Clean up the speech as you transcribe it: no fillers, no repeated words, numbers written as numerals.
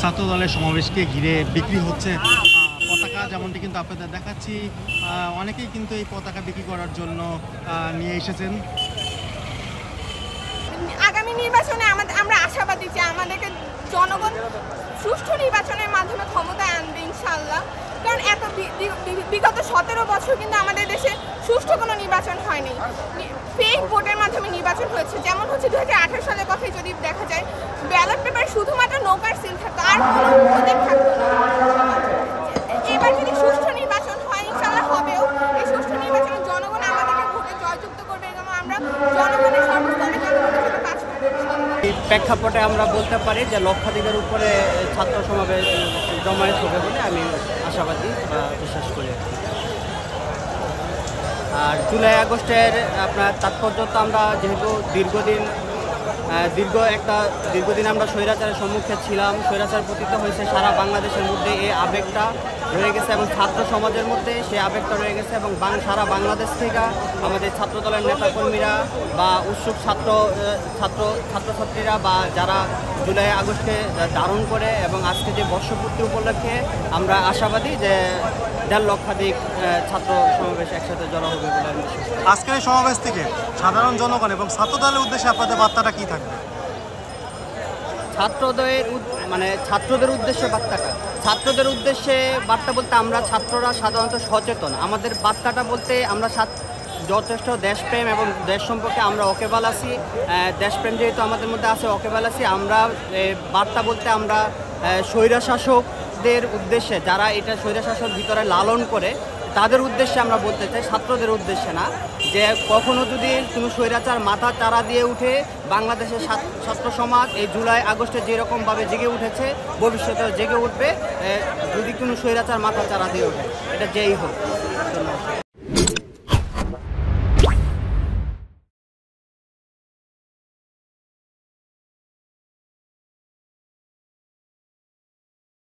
ছাত্র দলের সমাবেশকে ঘিরে বিক্রি হচ্ছে পতাকা, যেমনটি কিন্তু আপনাদের দেখাচ্ছি। অনেকেই কিন্তু এই পতাকা বিক্রি করার জন্য নিয়ে এসেছেন। আগামী নির্বাচনে আমরা আশাবাদী যে আমাদেরকে জনগণ সুষ্ঠু নির্বাচনের মাধ্যমে ক্ষমতায় আনবে ইনশাআল্লাহ। কারণ এত বিগত 17 বছর কিন্তু আমাদের দেশে সুষ্ঠু কোনো নির্বাচন হয়নি, ফেক ভোটের মাধ্যমে নির্বাচন হয়েছে। যেমন হচ্ছে 2018 সালের কথাই যদি দেখা যায়, ব্যালট পেপারে শুধুমাত্র নৌকার সিল থাকতো, আর কোনো প্রতীক থাকতো না। এবার যদি সুষ্ঠু নির্বাচন হয়, ইনশাআল্লাহ হবেও, এই সুষ্ঠু নির্বাচনে জনগণ আমাদেরকে ভোটে জয়যুক্ত করবে এবং আমরা জনগণের সর্বস্তরে জনগণের জন্য কাজ করব। এই প্রেক্ষাপটে আমরা বলতে পারি যে লক্ষাধিকের উপরে ছাত্র সমাবেশ জমায়েত হবে বলে আমি আশাবাদী বা বিশ্বাস করি। আর জুলাই আগস্টের আপনার তাৎপর্য তো আমরা যেহেতু দীর্ঘদিন আমরা স্বৈরাচারের সম্মুখে ছিলাম, স্বৈরাচার পতিত হয়েছে সারা বাংলাদেশের মধ্যে এই আবেগটা রয়ে গেছে এবং ছাত্র সমাজের মধ্যে সেই আবেগটা রয়ে গেছে এবং সারা বাংলাদেশ থেকে আমাদের ছাত্রদলের নেতাকর্মীরা বা উৎসুক ছাত্রছাত্রীরা বা যারা জুলাই আগস্টকে ধারণ করে এবং আজকে যে বর্ষপূর্তি উপলক্ষে আমরা আশাবাদী যে 1.5 লক্ষাধিক ছাত্র সমাবেশ একসাথে জড়ো হবে বলে আমি বিশ্বাস করি। আজকের এই সমাবেশ থেকে সাধারণ জনগণ এবং ছাত্র দলের উদ্দেশ্যে আপনাদের বার্তাটা কী থাকবে? ছাত্রদের উদ্দেশ্যে বার্তা বলতে আমরা ছাত্ররা সাধারণত সচেতন। আমাদের বার্তাটা বলতে আমরা যথেষ্ট দেশপ্রেম এবং দেশ সম্পর্কে আমরা ওকেবাল আছি। দেশপ্রেম যেহেতু আমাদের মধ্যে আছে, ওকেবাল আছি। আমরা বার্তা বলতে আমরা স্বৈরশাসকদের উদ্দেশ্যে, যারা এটা স্বৈরশাসক ভিতরে লালন করে, তাদের উদ্দেশ্যে আমরা বলতে চাই, ছাত্রদের উদ্দেশ্যে না, যে কখনো যদি কোনো স্বৈরাচার মাথা চারা দিয়ে উঠে বাংলাদেশের ছাত্র সমাজ এই জুলাই আগস্টে যেরকমভাবে জেগে উঠেছে ভবিষ্যতেও জেগে উঠবে যদি কোনো স্বৈরাচার মাথা চারা দিয়ে ওঠে, এটা যেই হোক। ধন্যবাদ।